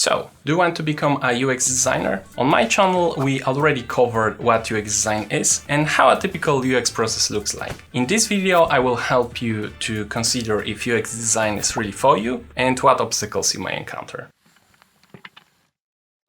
So, do you want to become a UX designer? On my channel, we already covered what UX design is and how a typical UX process looks like. In this video, I will help you to consider if UX design is really for you and what obstacles you may encounter.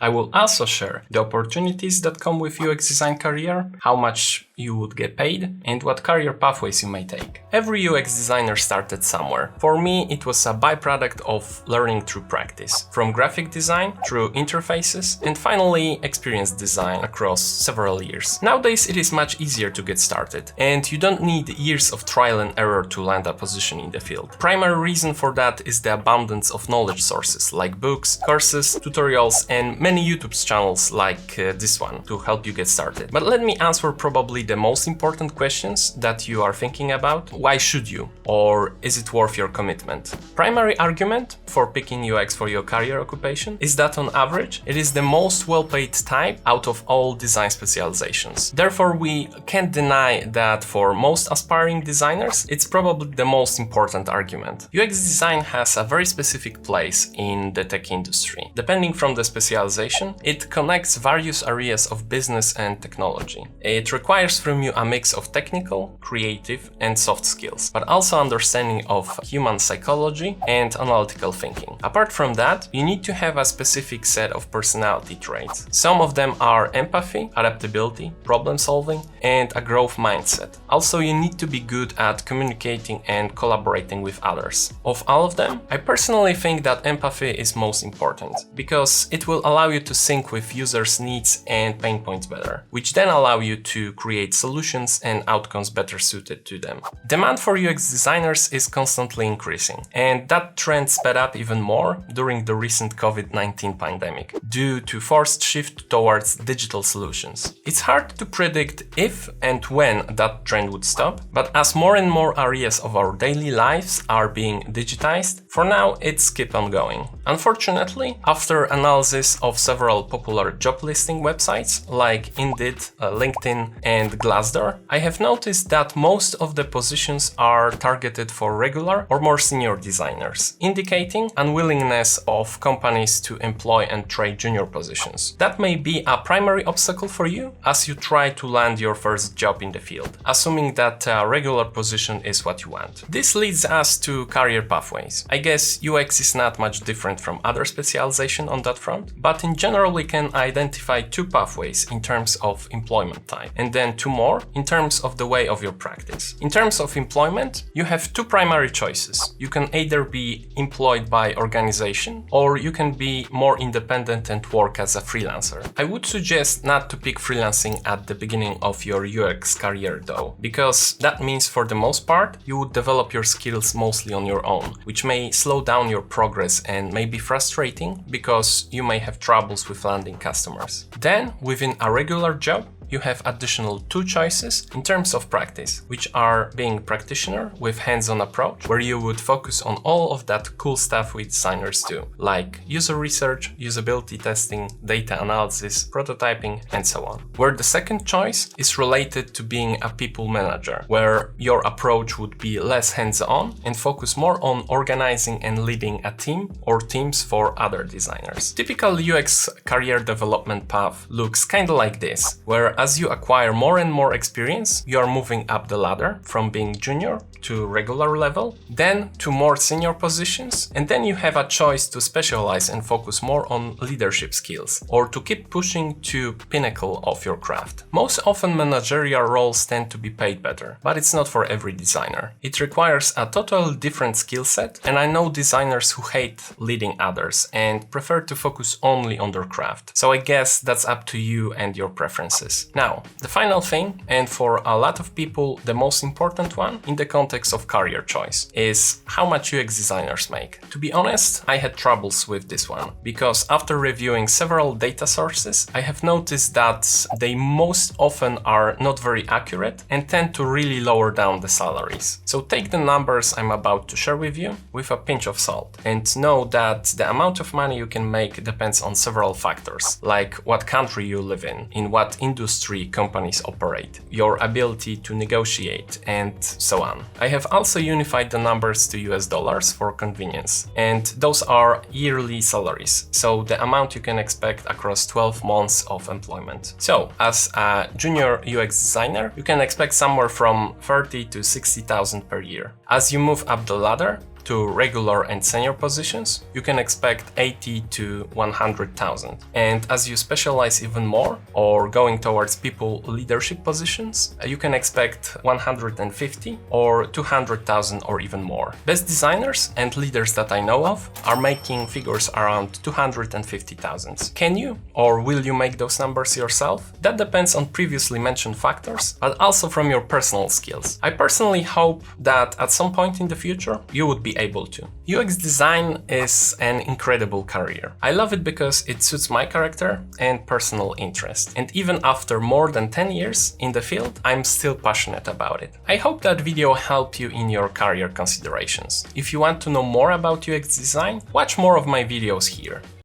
I will also share the opportunities that come with UX design career, how much you would get paid, and what career pathways you may take. Every UX designer started somewhere. For me, it was a byproduct of learning through practice, from graphic design through interfaces, and finally experience design across several years. Nowadays, it is much easier to get started, and you don't need years of trial and error to land a position in the field. Primary reason for that is the abundance of knowledge sources like books, courses, tutorials, and many YouTube channels like this one to help you get started. But let me answer probably the most important questions that you are thinking about. Why should you? Or is it worth your commitment? Primary argument for picking UX for your career occupation is that on average, it is the most well-paid type out of all design specializations. Therefore, we can't deny that for most aspiring designers, it's probably the most important argument. UX design has a very specific place in the tech industry. Depending from the specialization, it connects various areas of business and technology. It requires from you a mix of technical, creative, and soft skills, but also understanding of human psychology and analytical thinking. Apart from that, you need to have a specific set of personality traits. Some of them are empathy, adaptability, problem solving, and a growth mindset. Also, you need to be good at communicating and collaborating with others. Of all of them, I personally think that empathy is most important because it will allow you to sync with users' needs and pain points better, which then allow you to create solutions and outcomes better suited to them. Demand for UX designers is constantly increasing, and that trend sped up even more during the recent COVID-19 pandemic due to forced shift towards digital solutions. It's hard to predict if and when that trend would stop, but as more and more areas of our daily lives are being digitized, for now it's keep on going. Unfortunately, after analysis of several popular job listing websites like Indeed, LinkedIn, and Glassdoor, I have noticed that most of the positions are targeted for regular or more senior designers, indicating unwillingness of companies to employ and trade junior positions. That may be a primary obstacle for you as you try to land your first job in the field, assuming that a regular position is what you want. This leads us to career pathways. I guess UX is not much different from other specialization on that front, but in general we can identify two pathways in terms of employment type, and then two more in terms of the way of your practice. In terms of employment, you have two primary choices. You can either be employed by organization, or you can be more independent and work as a freelancer. I would suggest not to pick freelancing at the beginning of your UX career though, because that means for the most part, you would develop your skills mostly on your own, which may slow down your progress and may be frustrating because you may have troubles with landing customers. Then, within a regular job, you have additional two choices in terms of practice, which are being practitioner with hands-on approach, where you would focus on all of that cool stuff we designers do, like user research, usability testing, data analysis, prototyping, and so on. Where the second choice is related to being a people manager, where your approach would be less hands-on and focus more on organizing and leading a team or teams for other designers. Typical UX career development path looks kind of like this, where as you acquire more and more experience, you are moving up the ladder from being junior to regular level, then to more senior positions, and then you have a choice to specialize and focus more on leadership skills, or to keep pushing to pinnacle of your craft. Most often managerial roles tend to be paid better, but it's not for every designer. It requires a totally different skill set, and I know designers who hate leading others and prefer to focus only on their craft. So I guess that's up to you and your preferences. Now, the final thing, and for a lot of people the most important one in the context of career choice, is how much UX designers make. To be honest, I had troubles with this one, because after reviewing several data sources, I have noticed that they most often are not very accurate and tend to really lower down the salaries. So take the numbers I'm about to share with you with a pinch of salt, and know that the amount of money you can make depends on several factors, like what country you live in what industry industry companies operate, your ability to negotiate, and so on. I have also unified the numbers to US dollars for convenience, and those are yearly salaries, so the amount you can expect across 12 months of employment. So, as a junior UX designer, you can expect somewhere from 30 to 60,000 per year. As you move up the ladder to regular and senior positions, you can expect 80 to 100,000. And as you specialize even more or going towards people leadership positions, you can expect 150 or 200,000 or even more. Best designers and leaders that I know of are making figures around 250,000. Can you or will you make those numbers yourself? That depends on previously mentioned factors, but also from your personal skills. I personally hope that at some point in the future, you would be able to. UX design is an incredible career. I love it because it suits my character and personal interest. And even after more than 10 years in the field, I'm still passionate about it. I hope that video helped you in your career considerations. If you want to know more about UX design, watch more of my videos here.